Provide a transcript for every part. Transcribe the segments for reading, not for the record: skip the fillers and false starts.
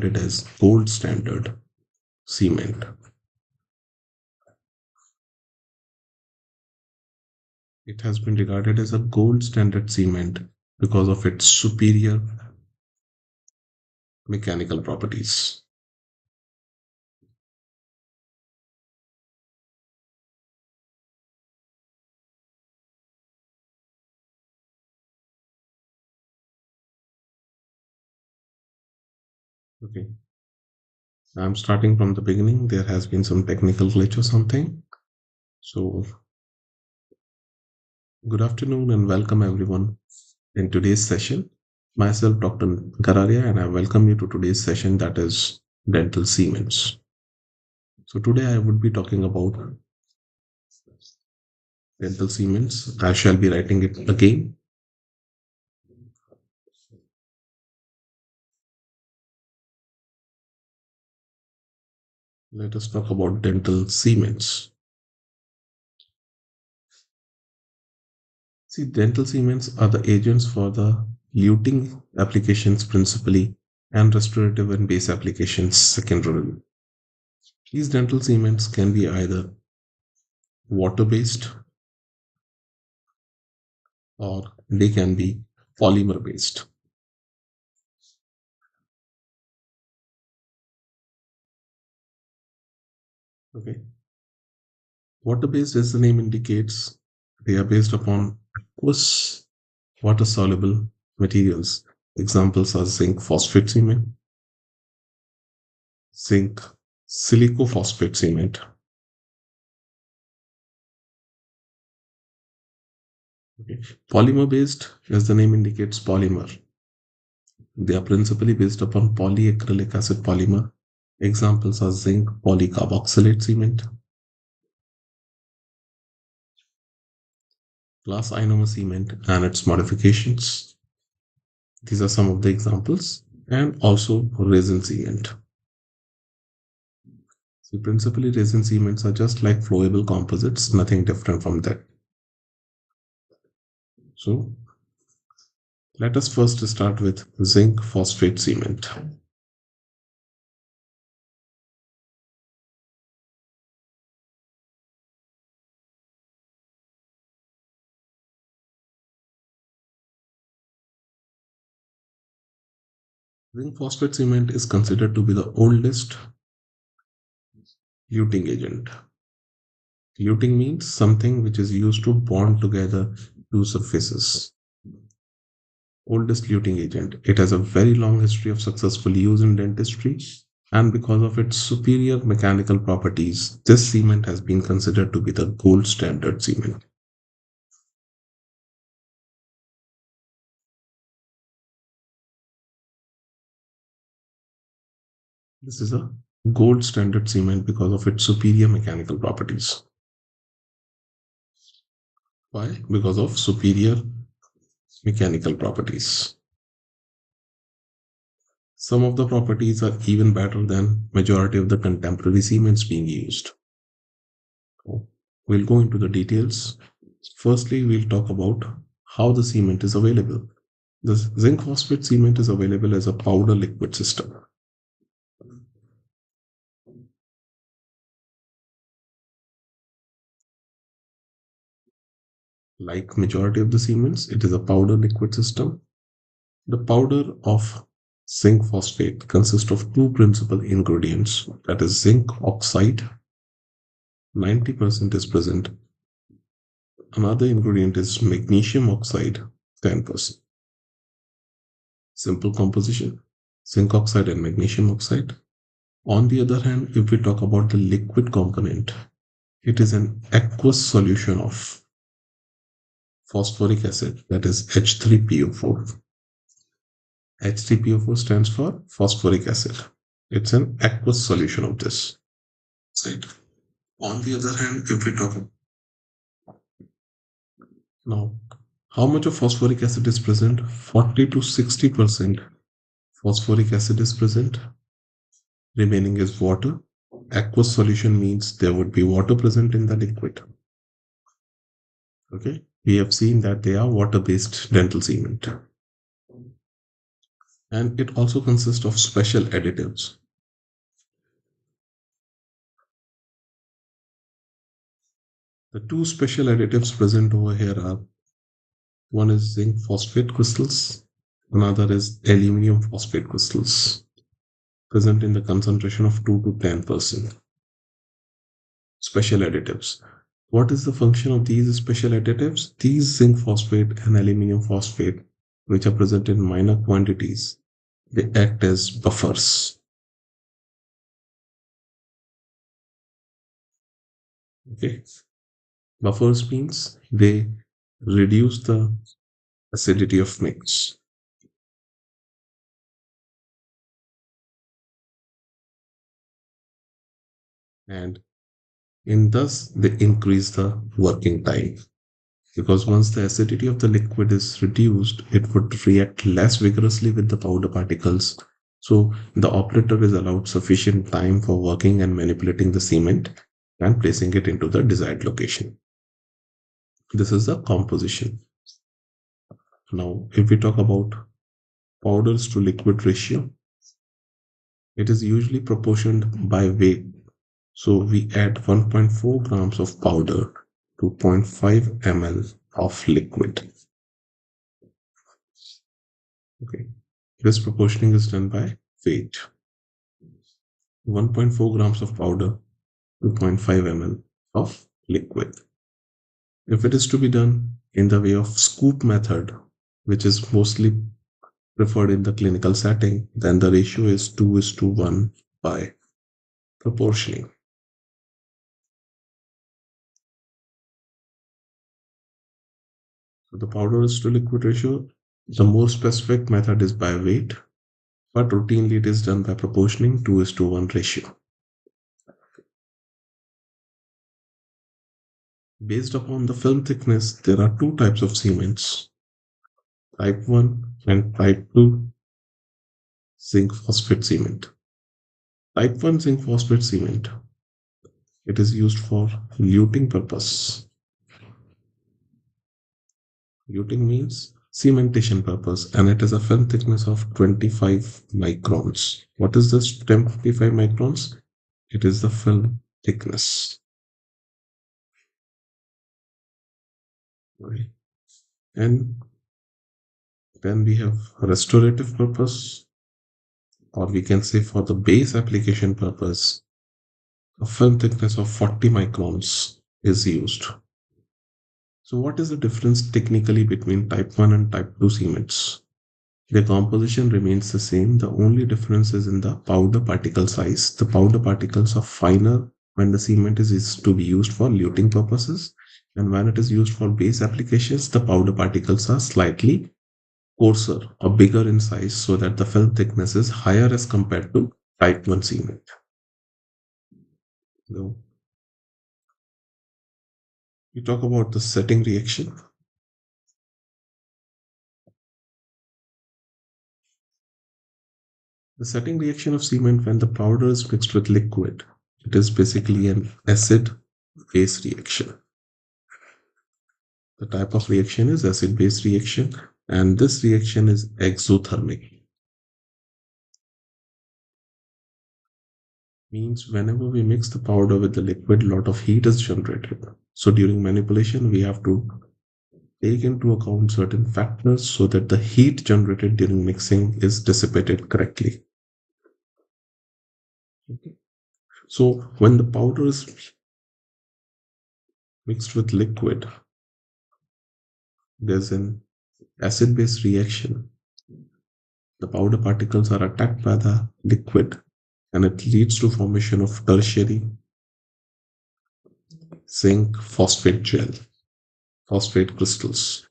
it as gold standard cement. It has been regarded as a gold standard cement because of its superior mechanical properties. Okay, I'm starting from the beginning. There has been some technical glitch or something. So, good afternoon and welcome everyone in today's session. Myself, Dr. Kararia, and I welcome you to today's session that is dental cements. So, today I would be talking about dental cements. I shall be writing it again. Let us talk about dental cements. See, dental cements are the agents for the luting applications principally and restorative and base applications secondarily. These dental cements can be either water-based or they can be polymer-based. Okay. Water-based, as the name indicates, they are based upon aqueous water-soluble materials. Examples are zinc phosphate cement, zinc silicophosphate cement. Okay. Polymer-based, as the name indicates, polymer. They are principally based upon polyacrylic acid polymer. Examples are zinc polycarboxylate cement, glass ionomer cement and its modifications. These are some of the examples, and also resin cement. So principally resin cements are just like flowable composites, nothing different from that. So let us first start with zinc phosphate cement. Zinc phosphate cement is considered to be the oldest luting agent. Luting means something which is used to bond together two surfaces. Oldest luting agent. It has a very long history of successful use in dentistry, and because of its superior mechanical properties, this cement has been considered to be the gold standard cement. This is a gold standard cement because of its superior mechanical properties. Why? Because of superior mechanical properties. Some of the properties are even better than majority of the contemporary cements being used. We'll go into the details. Firstly, we'll talk about how the cement is available. The zinc phosphate cement is available as a powder liquid system. Like majority of the cements, it is a powder liquid system. The powder of zinc phosphate consists of two principal ingredients, that is zinc oxide, 90% is present. Another ingredient is magnesium oxide, 10%. Simple composition, zinc oxide and magnesium oxide. On the other hand, if we talk about the liquid component, it is an aqueous solution of phosphoric acid, that is H3PO4. H3PO4 stands for phosphoric acid. It's an aqueous solution of this. Right. On the other hand, if we talk now, how much of phosphoric acid is present? 40 to 60% phosphoric acid is present. Remaining is water. Aqueous solution means there would be water present in the liquid. Okay, we have seen that they are water-based dental cement. And it also consists of special additives. The two special additives present over here are, one is zinc phosphate crystals, another is aluminum phosphate crystals, present in the concentration of 2 to 10%. Special additives. What is the function of these special additives? These zinc phosphate and aluminum phosphate, which are present in minor quantities, they act as buffers. Okay. Buffers means they reduce the acidity of mix, and in thus they increase the working time. Because once the acidity of the liquid is reduced, it would react less vigorously with the powder particles. So the operator is allowed sufficient time for working and manipulating the cement and placing it into the desired location. This is the composition. Now, if we talk about powders to liquid ratio, it is usually proportioned by weight. So we add 1.4 grams of powder to zero point 0.5 ml of liquid. Okay. This proportioning is done by weight. 1.4 grams of powder, 2.5 ml of liquid. If it is to be done in the way of scoop method, which is mostly preferred in the clinical setting, then the ratio is 2:1 by proportioning. So the powder is to liquid ratio. The more specific method is by weight, but routinely it is done by proportioning 2:1 ratio. Based upon the film thickness, there are two types of cements, type 1 and type 2 zinc phosphate cement. Type 1 zinc phosphate cement, it is used for luting purpose. Luting means cementation purpose, and it has a film thickness of 25 microns. What is this 25 microns? It is the film thickness. Right. And then we have restorative purpose, or we can say for the base application purpose, a film thickness of 40 microns is used. So what is the difference technically between type 1 and type 2 cements? The composition remains the same. The only difference is in the powder particle size. The powder particles are finer when the cement is to be used for luting purposes, and when it is used for base applications, the powder particles are slightly coarser or bigger in size, so that the film thickness is higher as compared to type 1 cement. Now, we talk about the setting reaction. The setting reaction of cement when the powder is mixed with liquid, it is basically an acid-base reaction. The type of reaction is acid-base reaction, and this reaction is exothermic. Means whenever we mix the powder with the liquid, a lot of heat is generated. So during manipulation, we have to take into account certain factors so that the heat generated during mixing is dissipated correctly. Okay. So when the powder is mixed with liquid, there's an acid-base reaction. The powder particles are attacked by the liquid, and it leads to formation of tertiary zinc phosphate gel, phosphate crystals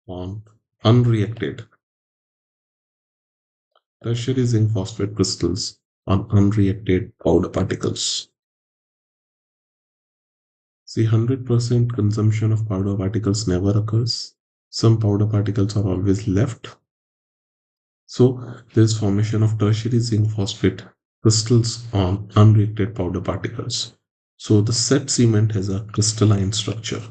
on unreacted tertiary zinc phosphate crystals on unreacted powder particles. See, 100% consumption of powder particles never occurs. Some powder particles are always left. So there is formation of tertiary zinc phosphate crystals on unreacted powder particles. So the set cement has a crystalline structure.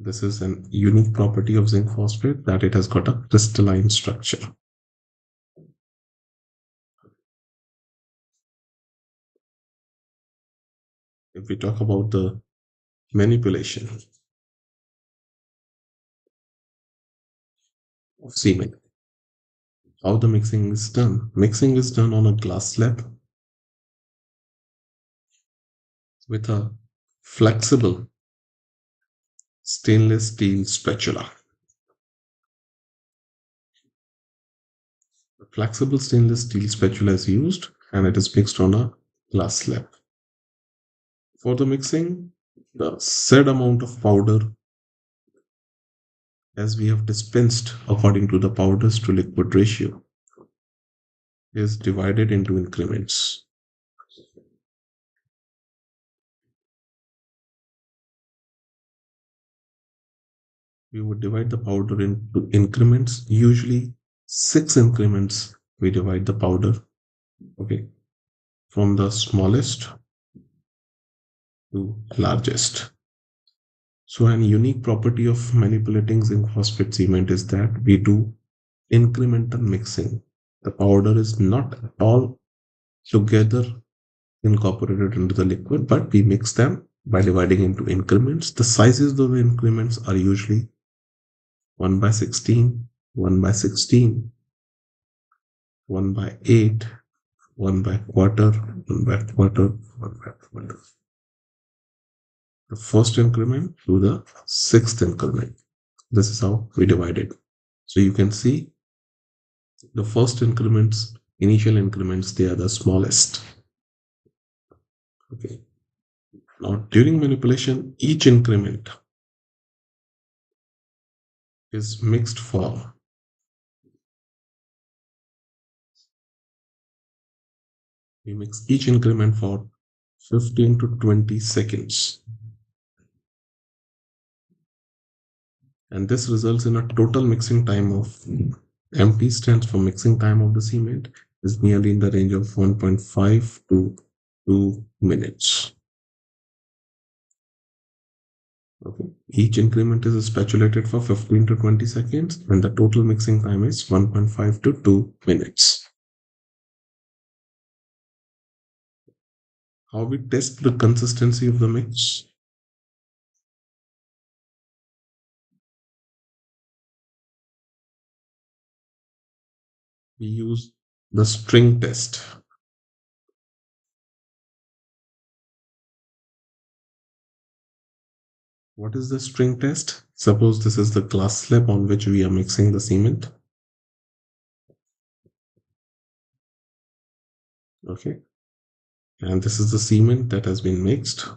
This is an unique property of zinc phosphate that it has got a crystalline structure. If we talk about the manipulation of cement, how the mixing is done. Mixing is done on a glass slab with a flexible stainless steel spatula. The flexible stainless steel spatula is used and it is mixed on a glass slab. For the mixing, the said amount of powder, as we have dispensed according to the powders to liquid ratio, is divided into increments. We would divide the powder into increments, usually 6 increments. We divide the powder, okay, from the smallest to largest. So, an unique property of manipulating zinc phosphate cement is that we do incremental mixing. The powder is not at all together incorporated into the liquid, but we mix them by dividing into increments. The sizes of the increments are usually 1 by 16, 1 by 16, 1 by 8, 1 by quarter, 1 by quarter, 1 by quarter. The first increment to the sixth increment. This is how we divide it. So you can see the first increments, initial increments, they are the smallest. Okay. Now during manipulation, each increment is mixed for we mix each increment for 15 to 20 seconds. And this results in a total mixing time of MT stands for mixing time of the cement is nearly in the range of 1.5 to 2 minutes. Okay. Each increment is spatulated for 15 to 20 seconds and the total mixing time is 1.5 to 2 minutes. How we test the consistency of the mix? We use the string test. What is the string test? Suppose this is the glass slab on which we are mixing the cement. Okay. And this is the cement that has been mixed.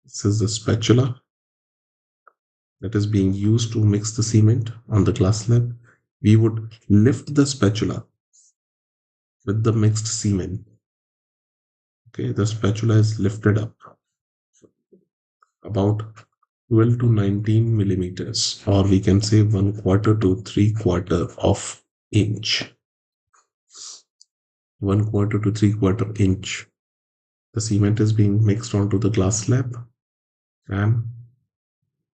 This is the spatula that is being used to mix the cement on the glass slab. We would lift the spatula with the mixed cement. Okay, the spatula is lifted up about 12 to 19 millimeters, or we can say 1/4 to 3/4 of inch. 1/4 to 3/4 inch. The cement is being mixed onto the glass slab and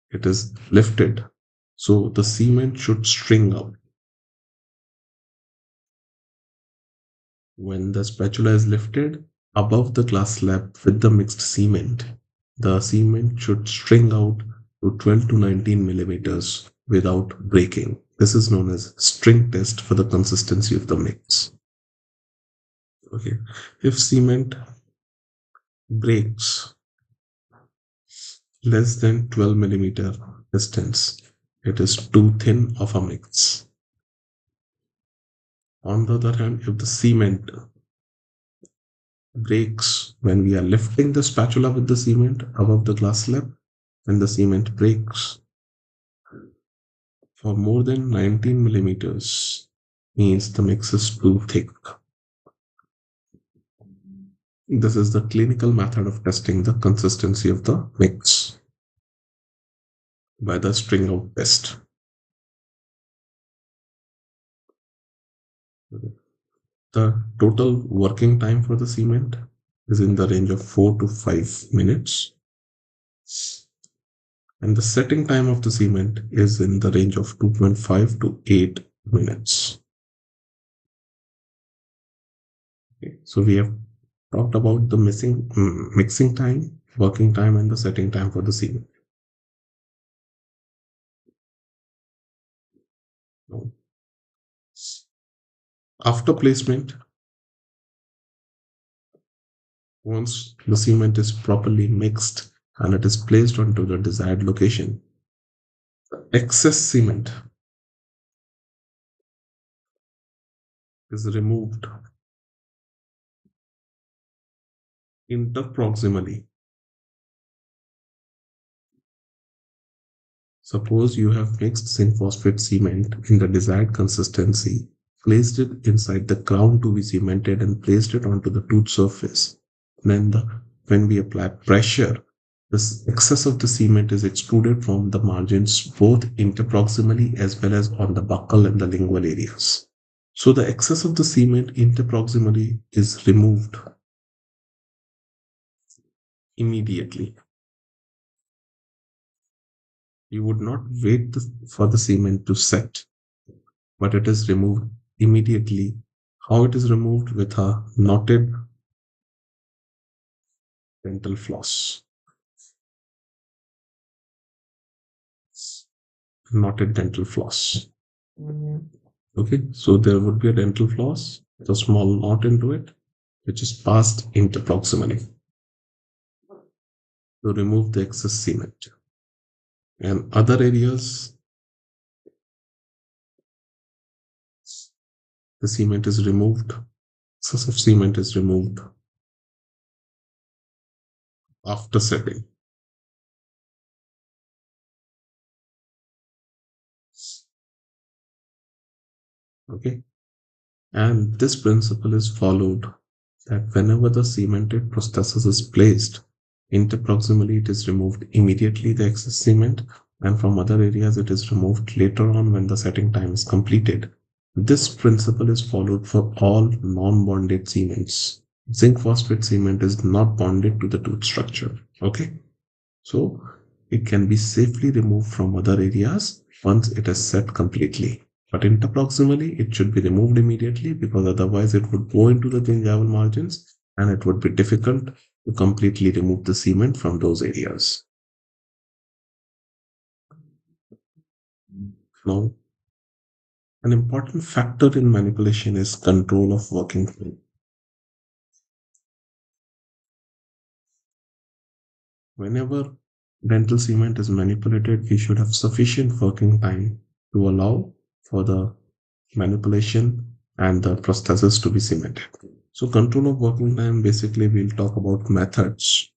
it is lifted. So the cement should string out. When the spatula is lifted above the glass slab with the mixed cement, the cement should string out to 12 to 19 millimeters without breaking. This is known as string test for the consistency of the mix. Okay, if cement breaks less than 12 millimeter distance, it is too thin of a mix. On the other hand, if the cement breaks when we are lifting the spatula with the cement above the glass slab, when the cement breaks for more than 19 millimeters, means the mix is too thick. This is the clinical method of testing the consistency of the mix by the string out test. The total working time for the cement is in the range of 4 to 5 minutes. And the setting time of the cement is in the range of 2.5 to 8 minutes. Okay. So we have talked about the mixing time, working time, and the setting time for the cement. Now, after placement, once the cement is properly mixed and it is placed onto the desired location, excess cement is removed interproximally. Suppose you have mixed zinc phosphate cement in the desired consistency, placed it inside the ground to be cemented, and placed it onto the tooth surface. Then, when we apply pressure, this excess of the cement is extruded from the margins both interproximally as well as on the buccal and the lingual areas. So, the excess of the cement interproximally is removed immediately. You would not wait for the cement to set, but it is removed immediately. How it is removed? With a dental floss. Knotted dental floss. Okay, so there would be a dental floss with a small knot into it, which is passed interproximally to remove the excess cement. And other areas, the cement is removed, excess of cement is removed after setting. Okay, and this principle is followed that whenever the cemented prosthesis is placed interproximally, it is removed immediately, the excess cement, and from other areas, it is removed later on when the setting time is completed. This principle is followed for all non bonded cements. Zinc phosphate cement is not bonded to the tooth structure. Okay, so it can be safely removed from other areas once it is set completely. But interproximally, it should be removed immediately because otherwise it would go into the gingival margins and it would be difficult to completely remove the cement from those areas. Now, an important factor in manipulation is control of working time. Whenever dental cement is manipulated, we should have sufficient working time to allow for the manipulation and the prosthesis to be cemented. So control of working time, basically we'll talk about methods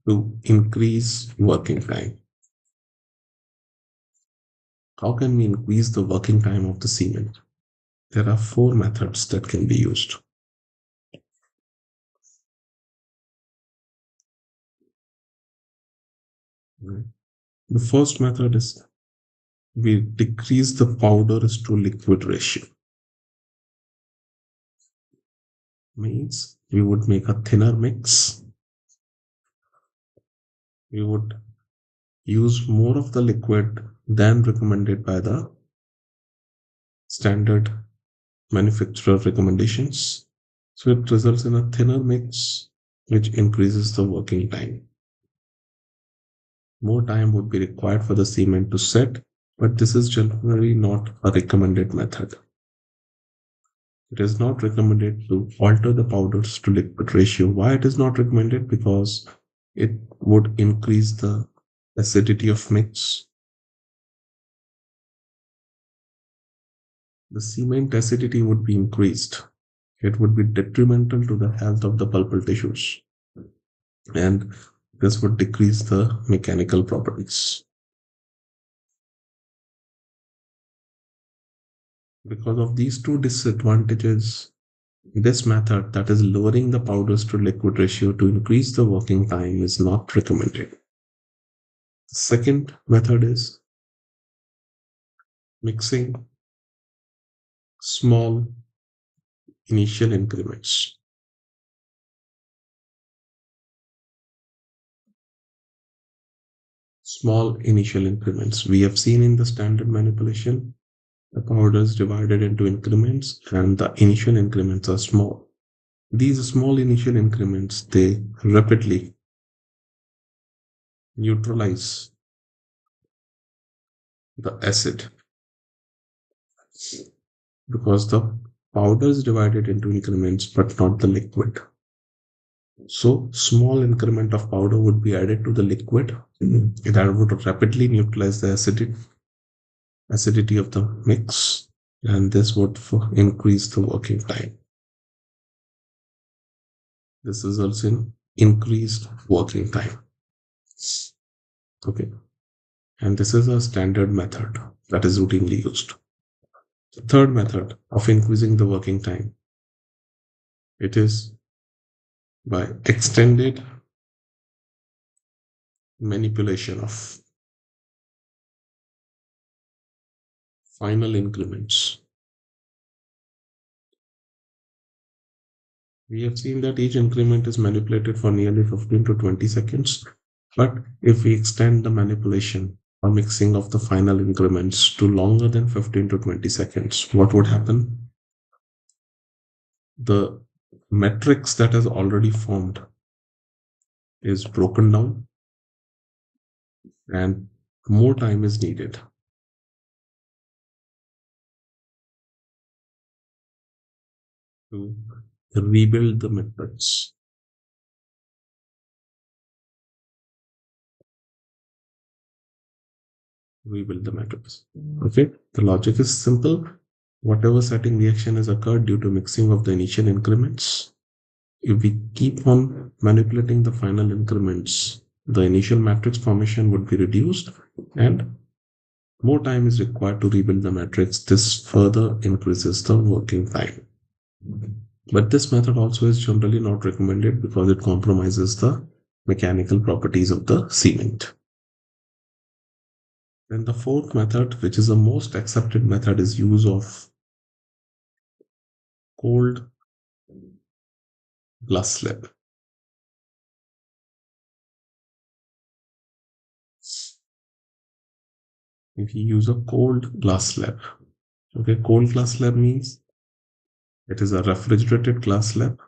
to increase working time. How can we increase the working time of the cement? There are four methods that can be used. The first method is we decrease the powders to liquid ratio. Means we would make a thinner mix. We would use more of the liquid than recommended by the standard manufacturer recommendations. So it results in a thinner mix, which increases the working time. More time would be required for the cement to set, but this is generally not a recommended method. It is not recommended to alter the powders to liquid ratio. Why it is not recommended? Because it would increase the acidity of mix. The cement acidity would be increased. It would be detrimental to the health of the pulpal tissues, and this would decrease the mechanical properties. Because of these two disadvantages, this method, that is lowering the powders to liquid ratio to increase the working time, is not recommended. The second method is mixing small initial increments. Small initial increments. We have seen in the standard manipulation, the powder is divided into increments and the initial increments are small. These small initial increments, they rapidly neutralize the acid because the powder is divided into increments but not the liquid. So small increment of powder would be added to the liquid that would rapidly neutralize the acidity of the mix, and this would increase the working time. This results in increased working time. Okay, and this is a standard method that is routinely used. The third method of increasing the working time, it is by extended manipulation of final increments. We have seen that each increment is manipulated for nearly 15 to 20 seconds. But if we extend the manipulation or mixing of the final increments to longer than 15 to 20 seconds, what would happen? The matrix that has already formed is broken down and more time is needed to rebuild the matrix. Rebuild the matrix. Okay, the logic is simple. Whatever setting reaction has occurred due to mixing of the initial increments, if we keep on manipulating the final increments, the initial matrix formation would be reduced and more time is required to rebuild the matrix. This further increases the working time. But this method also is generally not recommended because it compromises the mechanical properties of the cement. Then the fourth method, which is the most accepted method, is use of cold glass slab. If you use a cold glass slab, okay, cold glass slab means it is a refrigerated glass slab.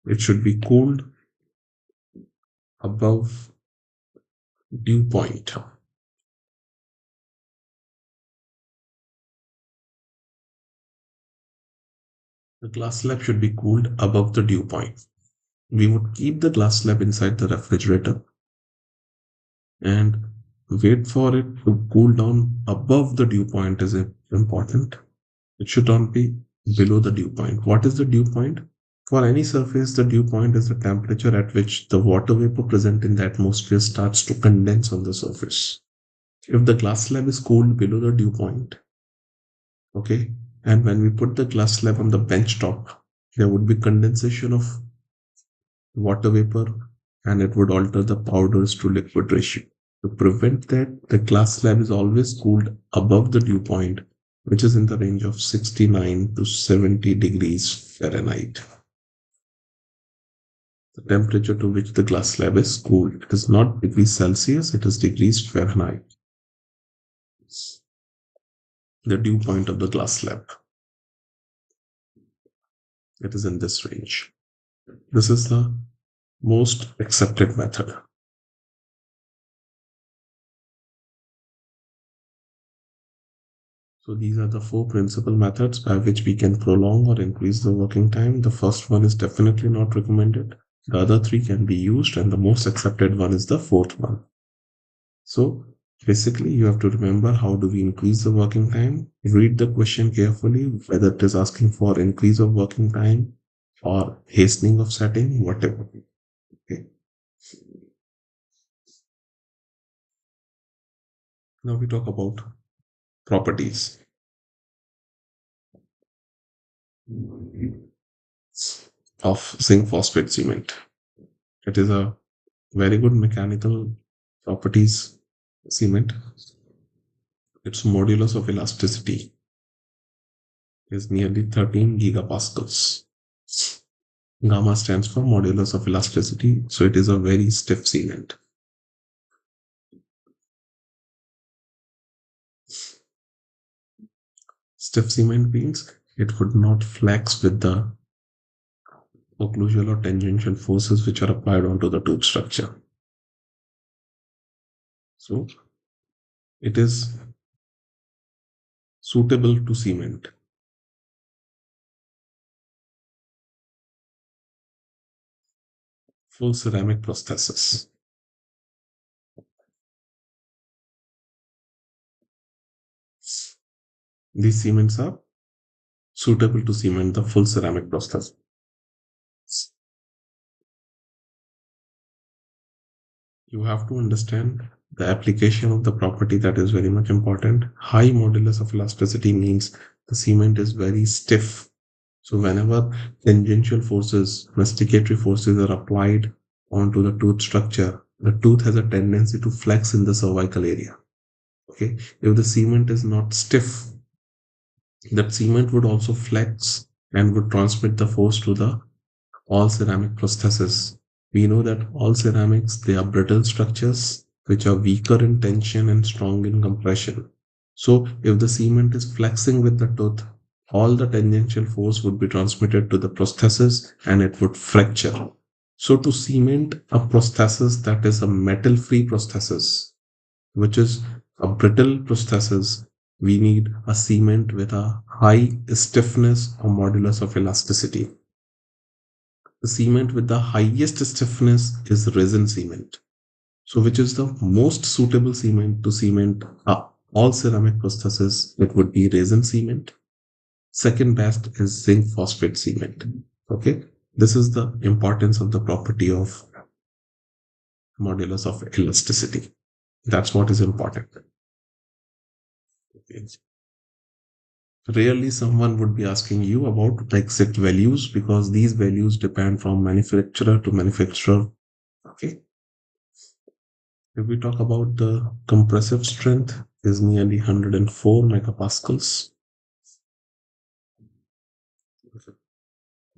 It should be cooled above dew point. The glass slab should be cooled above the dew point. We would keep the glass slab inside the refrigerator and wait for it to cool down above the dew point is important. It should not be below the dew point. What is the dew point? For any surface, the dew point is the temperature at which the water vapor present in the atmosphere starts to condense on the surface. If the glass slab is cooled below the dew point, okay, and when we put the glass slab on the bench top, there would be condensation of water vapor and it would alter the powders to liquid ratio. To prevent that, the glass slab is always cooled above the dew point, which is in the range of 69 to 70 degrees Fahrenheit. The temperature to which the glass slab is cooled. It is not degrees Celsius, it is degrees Fahrenheit. The dew point of the glass slab. It is in this range. This is the most accepted method. So these are the four principal methods by which we can prolong or increase the working time. The first one is definitely not recommended. The other three can be used and the most accepted one is the fourth one. So basically you have to remember how do we increase the working time. Read the question carefully, whether it is asking for increase of working time or hastening of setting, whatever. Okay. Now we talk about properties of zinc phosphate cement. It is a very good mechanical properties cement. Its modulus of elasticity is nearly 13 gigapascals. Gamma stands for modulus of elasticity, so it is a very stiff cement. Stiff cement means it would not flex with the occlusal or tangential forces which are applied onto the tooth structure. So it is suitable to cement. Full ceramic prosthesis. These cements are suitable to cement the full ceramic prosthesis. You have to understand the application of the property that is very much important. High modulus of elasticity means the cement is very stiff. So whenever tangential forces, masticatory forces are applied onto the tooth structure, the tooth has a tendency to flex in the cervical area. Okay, if the cement is not stiff, that cement would also flex and would transmit the force to the all ceramic prosthesis. We know that all ceramics, they are brittle structures which are weaker in tension and strong in compression. So if the cement is flexing with the tooth, all the tangential force would be transmitted to the prosthesis and it would fracture. So to cement a prosthesis that is a metal-free prosthesis, which is a brittle prosthesis, we need a cement with a high stiffness or modulus of elasticity. The cement with the highest stiffness is resin cement. So, which is the most suitable cement to cement all ceramic prosthesis? It would be resin cement. Second best is zinc phosphate cement. Okay, this is the importance of the property of modulus of elasticity. That's what is important. Okay. Rarely someone would be asking you about the exact values because these values depend from manufacturer to manufacturer. Okay. If we talk about the compressive strength is nearly 104 megapascals.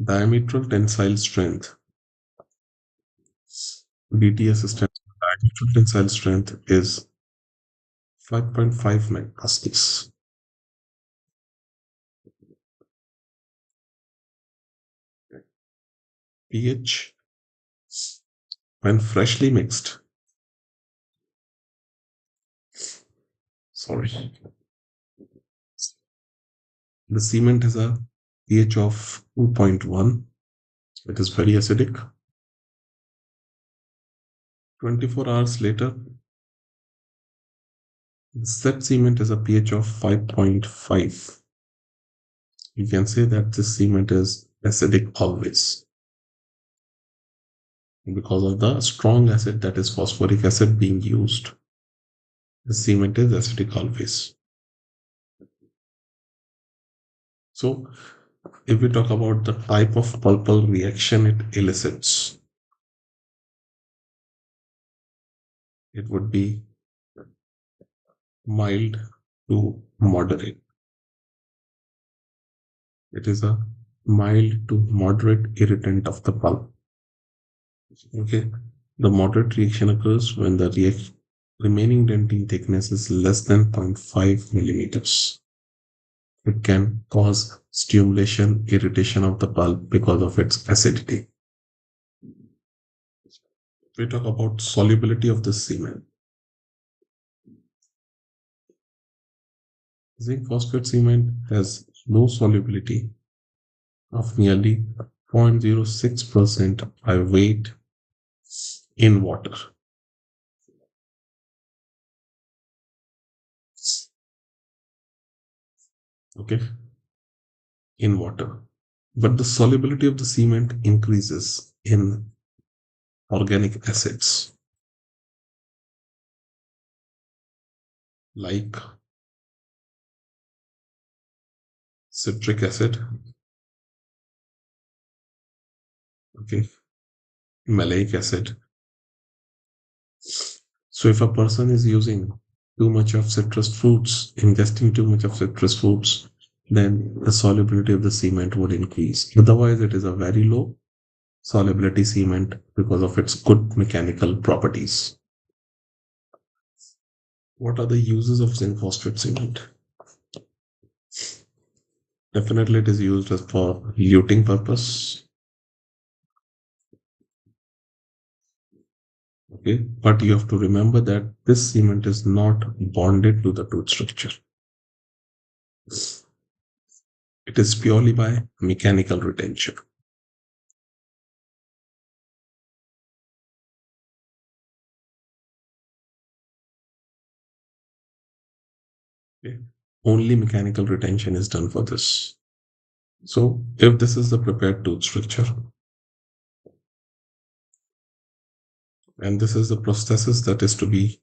Diametral tensile strength. DTS stands for diametral tensile strength is 5.5 megapascals. pH when freshly mixed. Sorry. The cement has a pH of 2.1. It is very acidic. 24 hours later, that cement has a pH of 5.5. You can say that this cement is acidic always because of the strong acid, that is phosphoric acid, being used. The cement is acidic always. So if we talk about the type of pulpal reaction it elicits, it would be mild to moderate. It is a mild to moderate irritant of the pulp. Okay, the moderate reaction occurs when the remaining dentine thickness is less than 0.5 millimeters. It can cause stimulation, irritation of the pulp because of its acidity. We talk about solubility of the cement. Zinc phosphate cement has low solubility of nearly 0.06% by weight in water. Okay, in water. But the solubility of the cement increases in organic acids like citric acid, okay, maleic acid. So if a person is using too much of citrus fruits, ingesting too much of citrus fruits, then the solubility of the cement would increase. Otherwise, it is a very low solubility cement because of its good mechanical properties. What are the uses of zinc phosphate cement? Definitely, it is used as for luting purpose. Okay, but you have to remember that this cement is not bonded to the tooth structure. It is purely by mechanical retention. Okay. Only mechanical retention is done for this. So, if this is the prepared tooth structure, and this is the prosthesis that is to be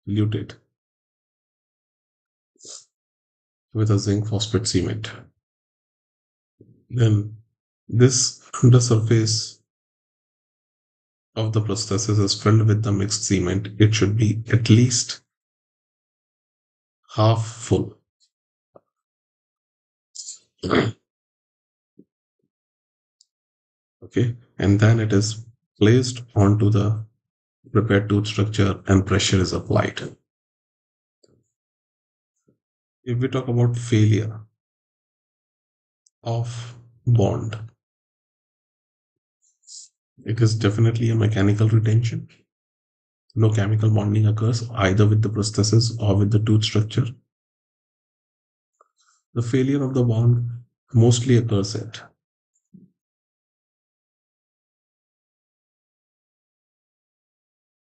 luted with a zinc phosphate cement, then this the surface of the prosthesis is filled with the mixed cement. It should be at least half full. Okay, and then it is placed onto the prepared tooth structure and pressure is applied. If we talk about failure of bond, it is definitely a mechanical retention. No chemical bonding occurs either with the prosthesis or with the tooth structure. The failure of the bond mostly occurs at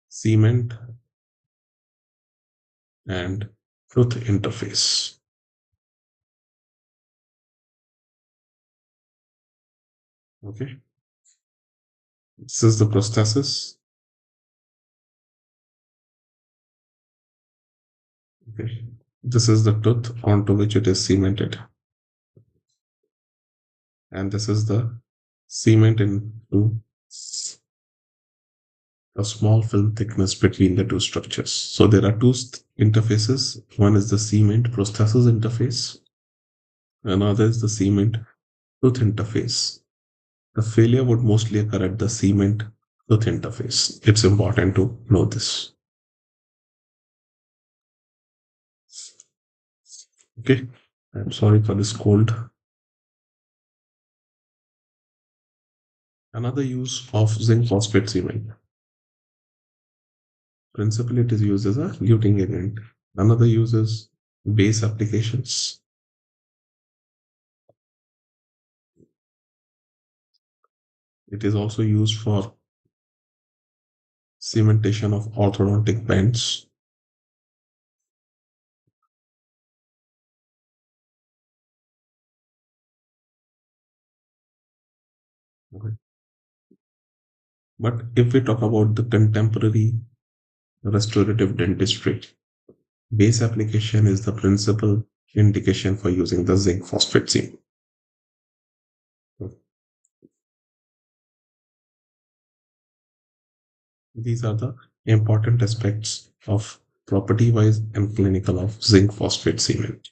cement and tooth interface. Okay, this is the prosthesis. Okay, this is the tooth onto which it is cemented, and this is the cement into a small film thickness between the two structures. So there are two interfaces. One is the cement prosthesis interface, another is the cement tooth interface. The failure would mostly occur at the cement tooth interface. It's important to know this. Okay, I'm sorry for this cold. Another use of zinc phosphate cement. Principally, it is used as a luting agent. Another use is base applications. It is also used for cementation of orthodontic bends. Okay. But if we talk about the contemporary restorative dentistry, base application is the principal indication for using the zinc phosphate cement. These are the important aspects of property wise and clinical of zinc phosphate cement.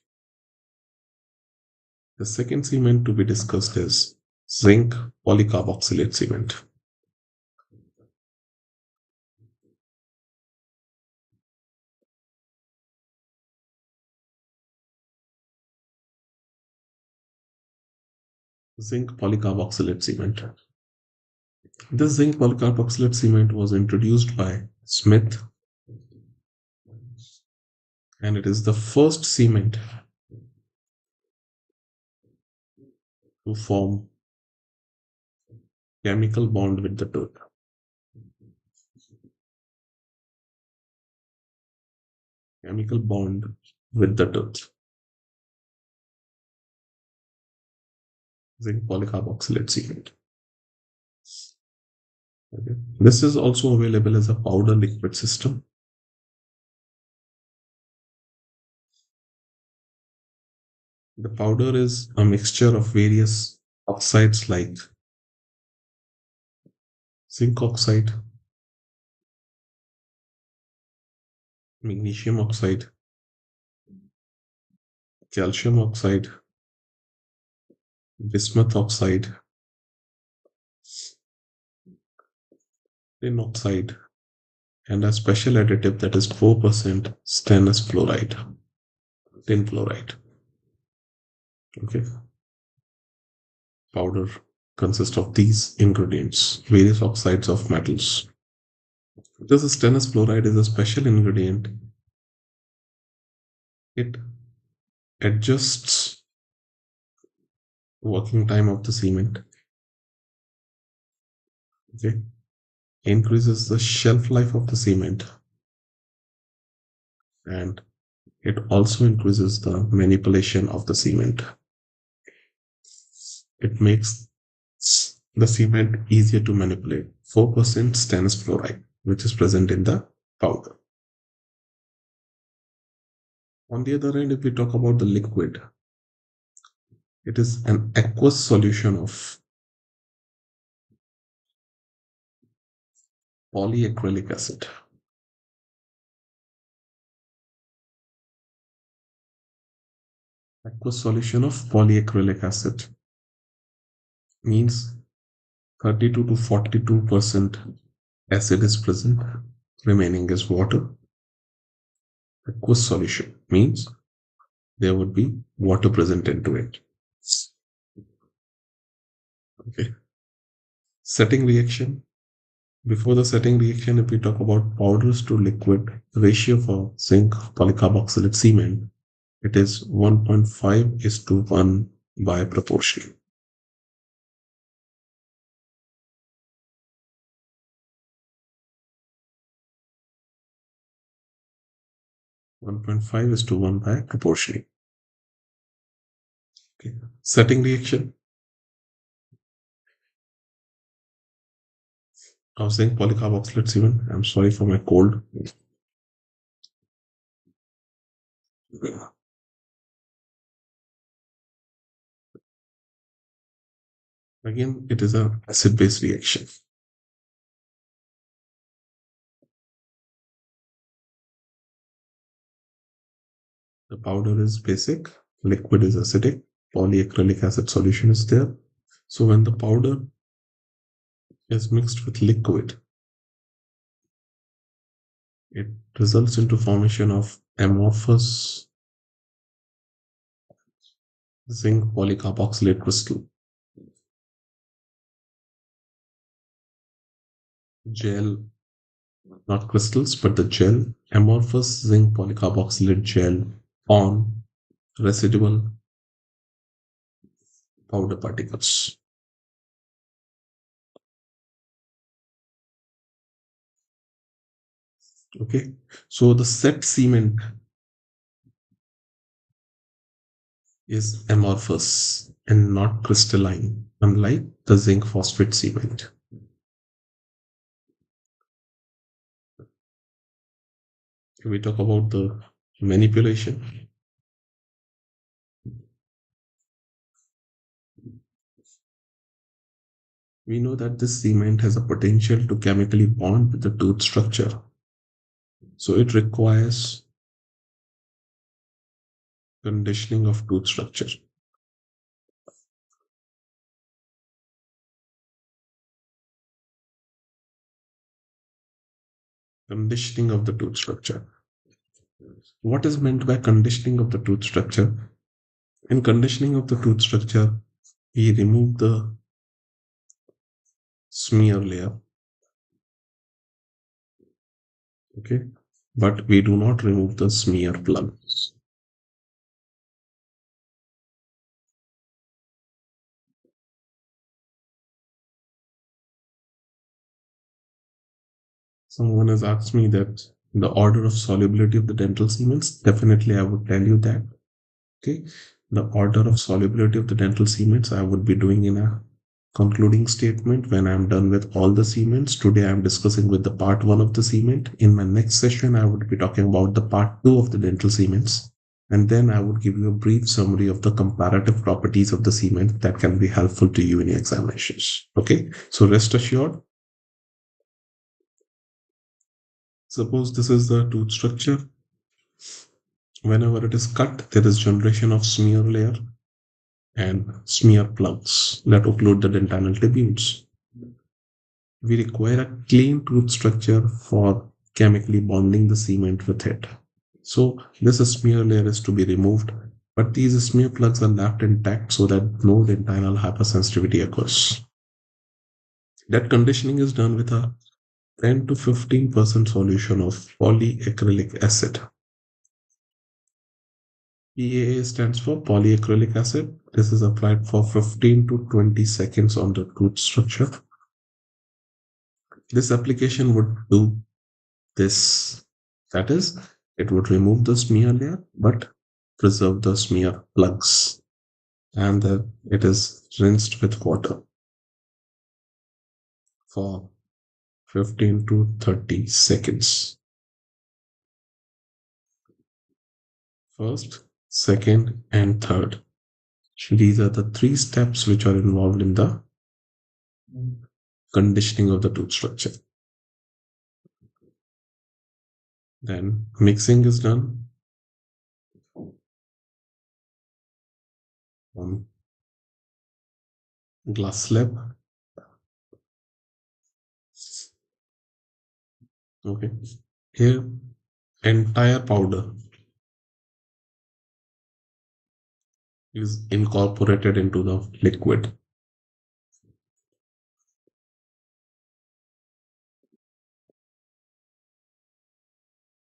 The second cement to be discussed is zinc polycarboxylate cement. Zinc polycarboxylate cement. This zinc polycarboxylate cement was introduced by Smith, and it is the first cement to form chemical bond with the tooth. Chemical bond with the tooth. Zinc polycarboxylate cement. Okay. This is also available as a powder liquid system. The powder is a mixture of various oxides like zinc oxide, magnesium oxide, calcium oxide, bismuth oxide, tin oxide, and a special additive that is 4% stannous fluoride, tin fluoride. Okay. Powder consists of these ingredients, various oxides of metals. This stannous fluoride is a special ingredient. It adjusts working time of the cement. Okay. Increases the shelf life of the cement, and it also increases the manipulation of the cement. It makes the cement easier to manipulate. 4% stannous fluoride, which is present in the powder. On the other hand, if we talk about the liquid, it is an aqueous solution of polyacrylic acid. Aqueous solution of polyacrylic acid means 32 to 42% acid is present, remaining is water. Aqueous solution means there would be water present into it. Okay. Setting reaction. Before the setting reaction, if we talk about powders to liquid ratio for zinc polycarboxylate cement, it is 1.5:1 by proportion. 1.5:1 by proportion. Okay. Setting reaction of zinc polycarboxylate cement. I'm sorry for my cold. Again, it is an acid-base reaction. The powder is basic, liquid is acidic, polyacrylic acid solution is there. So when the powder is mixed with liquid, it results into formation of amorphous zinc polycarboxylate crystal. Gel, not crystals, but the gel, amorphous zinc polycarboxylate gel on residual powder particles. Okay, so the set cement is amorphous and not crystalline, unlike the zinc phosphate cement. We talk about the manipulation. We know that this cement has a potential to chemically bond with the tooth structure. So it requires conditioning of tooth structure. Conditioning of the tooth structure. What is meant by conditioning of the tooth structure? In conditioning of the tooth structure, we remove the smear layer. Okay, but we do not remove the smear plug. Someone has asked me that the order of solubility of the dental cements. Definitely, I would tell you that. Okay, the order of solubility of the dental cements I would be doing in a concluding statement when I'm done with all the cements. Today I'm discussing with the part 1 of the cement. In my next session, I would be talking about the part 2 of the dental cements. And then I would give you a brief summary of the comparative properties of the cement that can be helpful to you in your examinations. Okay, so rest assured. Suppose this is the tooth structure. Whenever it is cut, there is generation of smear layer and smear plugs that occlude the dentinal tubules. We require a clean tooth structure for chemically bonding the cement with it. So this smear layer is to be removed. But these smear plugs are left intact so that no dentinal hypersensitivity occurs. That conditioning is done with a 10 to 15% solution of polyacrylic acid. PAA stands for polyacrylic acid. This is applied for 15 to 20 seconds on the tooth structure. This application would do this. That is, it would remove the smear layer but preserve the smear plugs. And then it is rinsed with water for 15 to 30 seconds. First, second, and third. These are the three steps which are involved in the conditioning of the tooth structure. Then mixing is done on glass slab. Okay. Here, entire powder is incorporated into the liquid.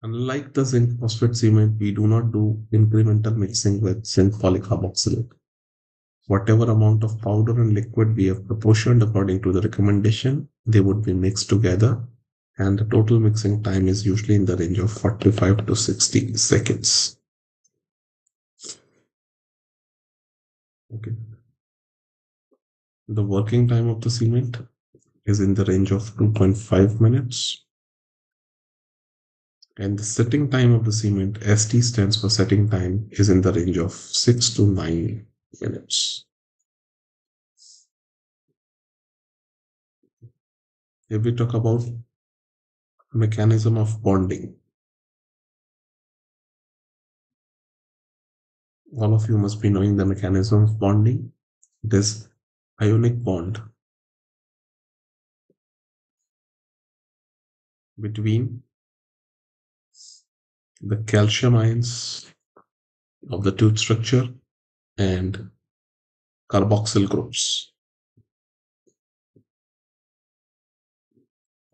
Unlike the zinc phosphate cement, we do not do incremental mixing with zinc polycarboxylate. Whatever amount of powder and liquid we have proportioned according to the recommendation, they would be mixed together, and the total mixing time is usually in the range of 45 to 60 seconds. Okay. The working time of the cement is in the range of 2.5 minutes. And the setting time of the cement, ST stands for setting time, is in the range of 6 to 9 minutes. If we talk about mechanism of bonding, all of you must be knowing the mechanism of bonding. This ionic bond between the calcium ions of the tooth structure and carboxyl groups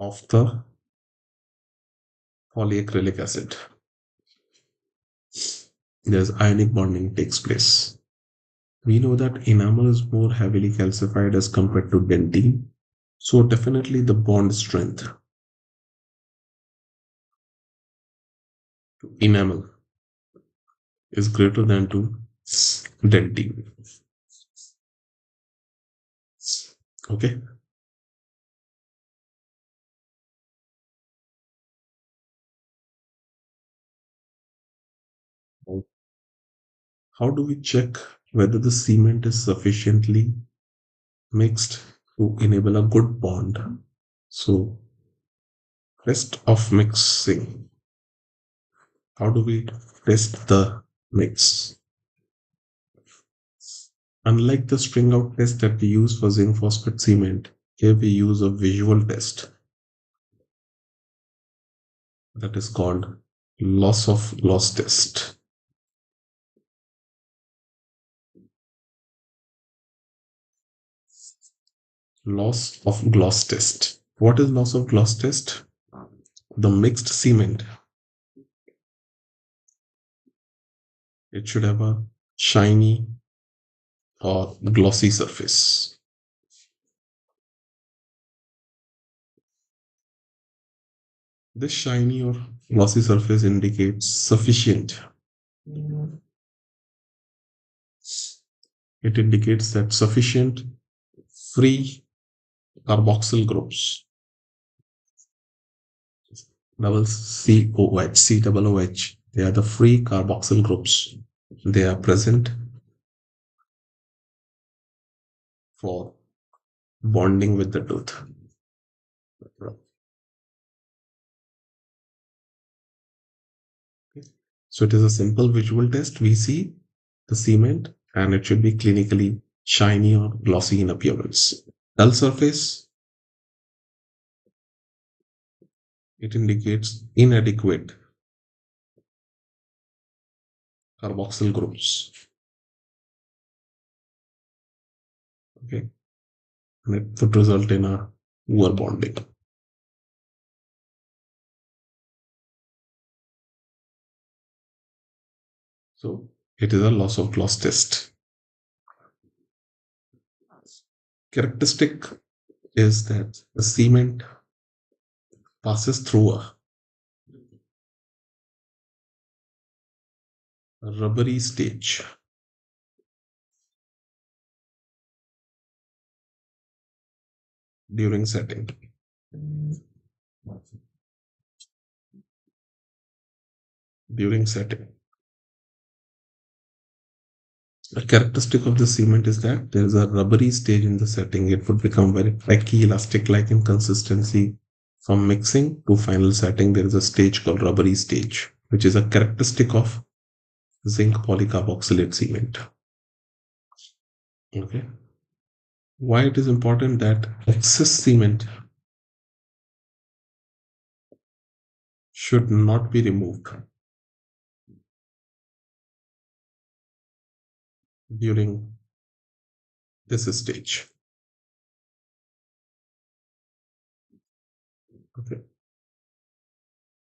of the polyacrylic acid. There's ionic bonding takes place. We know that enamel is more heavily calcified as compared to dentine, so definitely the bond strength to enamel is greater than to dentine. Okay. How do we check whether the cement is sufficiently mixed to enable a good bond? So, test of mixing. How do we test the mix? Unlike the string out test that we use for zinc phosphate cement, here we use a visual test that is called loss of loss test. Loss of gloss test. What is loss of gloss test? The mixed cement, it should have a shiny or glossy surface. This shiny or glossy surface indicates sufficient. It indicates that sufficient free carboxyl groups, double COH, COOH, they are the free carboxyl groups. They are present for bonding with the tooth. So it is a simple visual test. We see the cement and it should be clinically shiny or glossy in appearance. Dull surface, it indicates inadequate carboxyl groups. Okay, and it would result in a poor bonding. So it is a loss of loss test. Characteristic is that the cement passes through a rubbery stage during setting. During setting. The characteristic of the cement is that there is a rubbery stage in the setting. It would become very flaky, elastic-like in consistency. From mixing to final setting, there is a stage called rubbery stage, which is a characteristic of zinc polycarboxylate cement. Okay. Why it is important that excess cement should not be removed during this stage. Okay.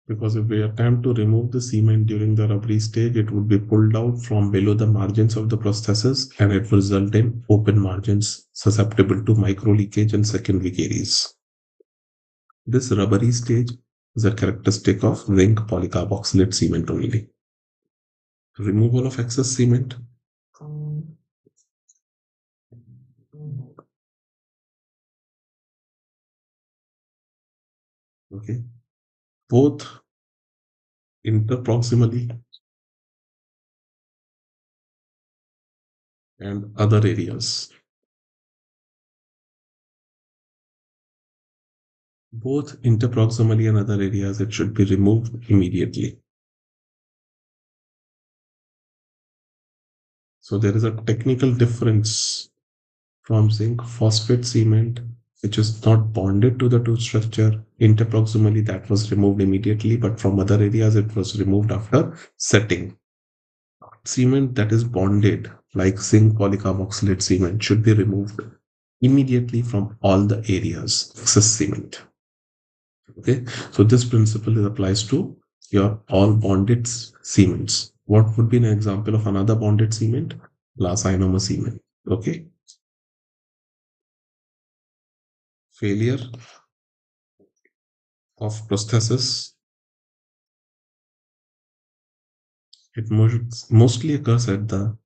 Because if we attempt to remove the cement during the rubbery stage, it would be pulled out from below the margins of the prosthesis and it will result in open margins susceptible to micro leakage and secondary caries. This rubbery stage is a characteristic of zinc polycarboxylate cement only. Removal of excess cement. Okay. Both interproximally and other areas. Both interproximally and other areas, it should be removed immediately. So there is a technical difference from zinc phosphate cement, which is not bonded to the tooth structure. Interproximally, that was removed immediately, but from other areas, it was removed after setting. Cement that is bonded, like zinc polycarboxylate cement, should be removed immediately from all the areas, excess cement. Okay, so this principle applies to your all bonded cements. What would be an example of another bonded cement? Glass ionomer cement. Okay, failure of prosthesis. It mostly occurs at the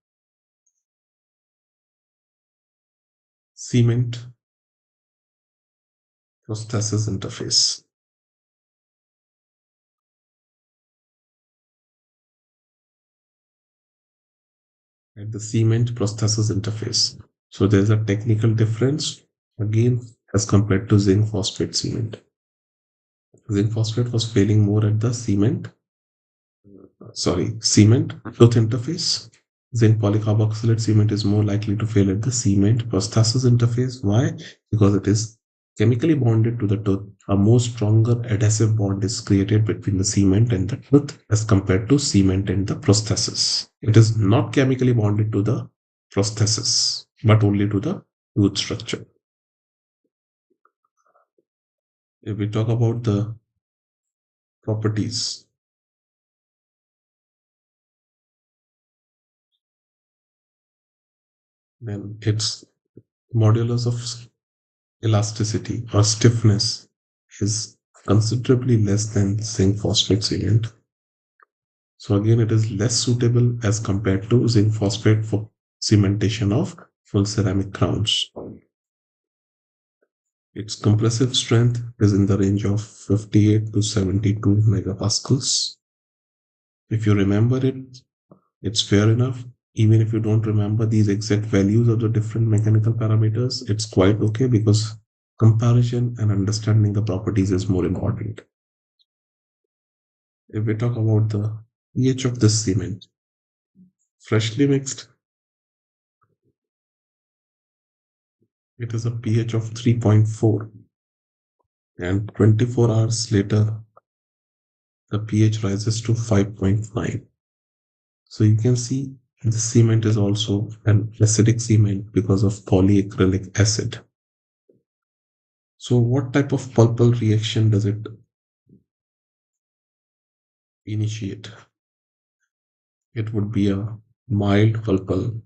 cement prosthesis interface. At the cement prosthesis interface. So there's a technical difference again as compared to zinc phosphate cement. Zinc phosphate was failing more at the cement tooth interface. Zinc polycarboxylate cement is more likely to fail at the cement prosthesis interface. Why? Because it is chemically bonded to the tooth. A more stronger adhesive bond is created between the cement and the tooth as compared to cement and the prosthesis. It is not chemically bonded to the prosthesis, but only to the tooth structure. If we talk about the properties, then its modulus of elasticity or stiffness is considerably less than zinc phosphate cement. So again, it is less suitable as compared to zinc phosphate for cementation of full ceramic crowns. Its compressive strength is in the range of 58 to 72 megapascals. If you remember it, it's fair enough. Even if you don't remember these exact values of the different mechanical parameters, it's quite okay because comparison and understanding the properties is more important. If we talk about the pH of this cement, freshly mixed, it is a pH of 3.4, and 24 hours later, the pH rises to 5.9. So you can see the cement is also an acidic cement because of polyacrylic acid. So what type of pulpal reaction does it initiate? It would be a mild pulpal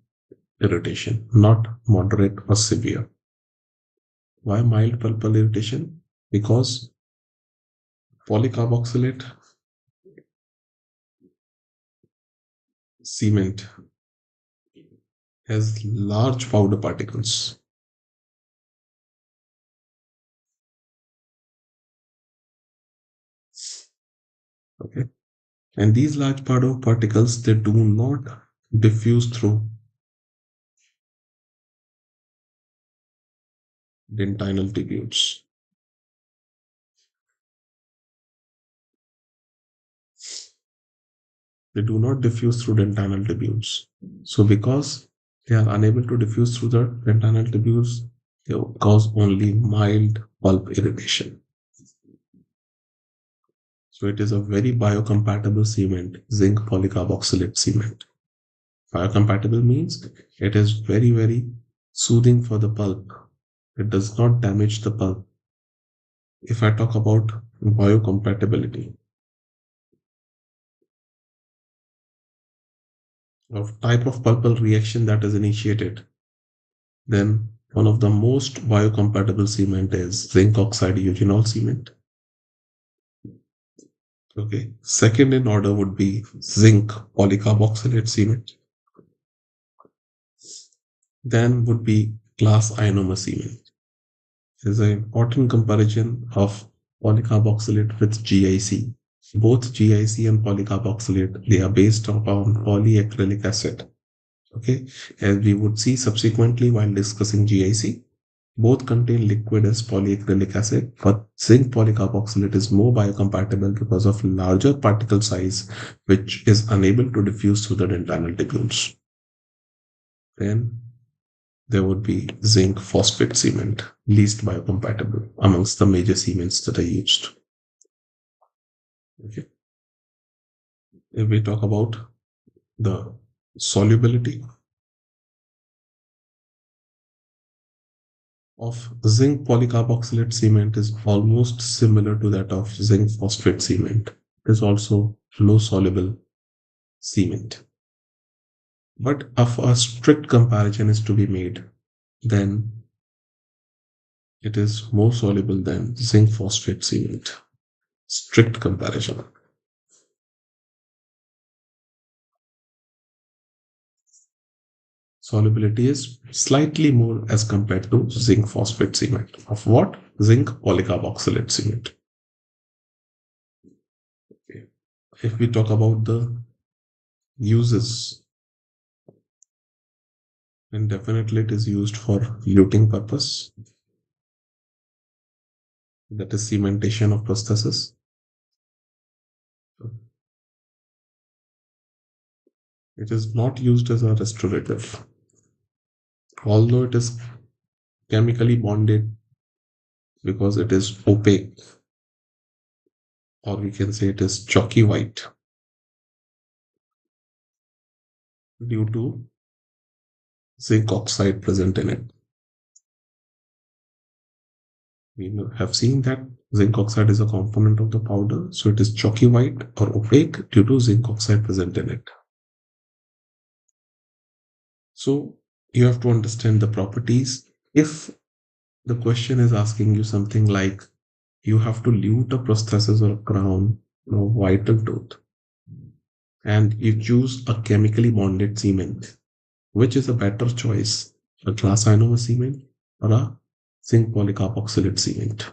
irritation, not moderate or severe. Why mild pulpal irritation? Because polycarboxylate cement has large powder particles. Okay. And these large powder particles, they do not diffuse through dentinal tubules. They do not diffuse through dentinal tubules. So because they are unable to diffuse through the dentinal tubules, they cause only mild pulp irritation. So it is a very biocompatible cement, zinc polycarboxylate cement. Biocompatible means it is very, very soothing for the pulp. It does not damage the pulp. If I talk about biocompatibility of type of pulpal reaction that is initiated, then one of the most biocompatible cement is zinc oxide eugenol cement. Okay. Second in order would be zinc polycarboxylate cement. Then would be glass ionomer cement. There's an important comparison of polycarboxylate with GIC. Both GIC and polycarboxylate, they are based upon polyacrylic acid. Okay, as we would see subsequently while discussing GIC, both contain liquid as polyacrylic acid, but zinc polycarboxylate is more biocompatible because of larger particle size, which is unable to diffuse through the dentinal tubules. Then there would be zinc phosphate cement, least biocompatible amongst the major cements that are used. Okay. If we talk about the solubility of zinc polycarboxylate cement is almost similar to that of zinc phosphate cement. It is also low soluble cement. But if a strict comparison is to be made, then it is more soluble than zinc phosphate cement. Strict comparison. Solubility is slightly more as compared to zinc phosphate cement. Of what? Zinc polycarboxylate cement. Okay. If we talk about the uses, then definitely it is used for luting purpose. That is cementation of prosthesis. It is not used as a restorative. Although it is chemically bonded because it is opaque, or we can say it is chalky white due to zinc oxide present in it. We have seen that zinc oxide is a component of the powder, so it is chalky white or opaque due to zinc oxide present in it. So you have to understand the properties. If the question is asking you something like you have to lute a prosthesis or a crown or vital tooth, and you choose a chemically bonded cement, which is a better choice, a glass ionomer cement or a zinc polycarboxylate cement?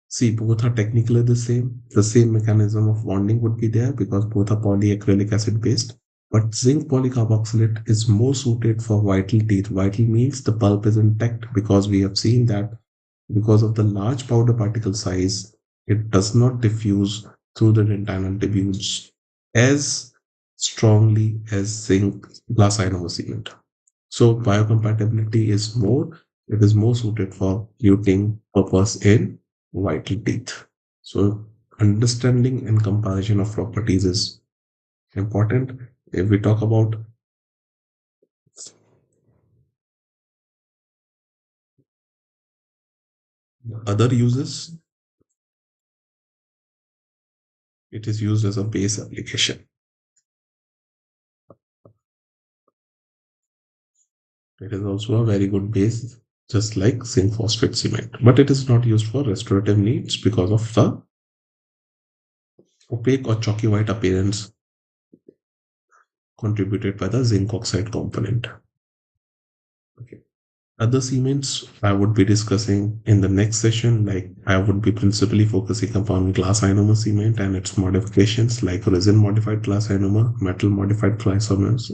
See, both are technically the same. The same mechanism of bonding would be there because both are polyacrylic acid based. But zinc polycarboxylate is more suited for vital teeth. Vital means the pulp is intact because we have seen that because of the large powder particle size, it does not diffuse through the dentinal tubules as strongly as zinc glass ionomer cement. So biocompatibility is more, it is more suited for luting purpose in vital teeth. So understanding and comparison of properties is important. If we talk about other uses, it is used as a base application. It is also a very good base, just like zinc phosphate cement, but it is not used for restorative needs because of the opaque or chalky white appearance contributed by the zinc oxide component. Okay. Other cements I would be discussing in the next session, like I would be principally focusing upon glass ionomer cement and its modifications like resin modified glass ionomer, metal modified glass ionomers,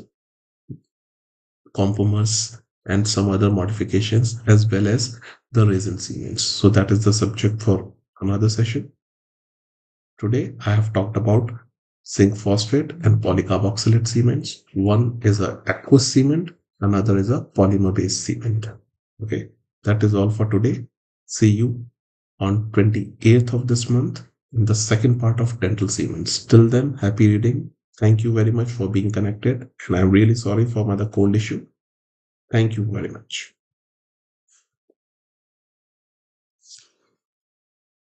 conformers, and some other modifications, as well as the resin cements. So that is the subject for another session. Today, I have talked about zinc phosphate and polycarboxylate cements. One is a aqueous cement, another is a polymer-based cement. Okay, that is all for today. See you on 28th of this month in the second part of dental cements. Till then, happy reading. Thank you very much for being connected, and I'm really sorry for my cold issue. Thank you very much.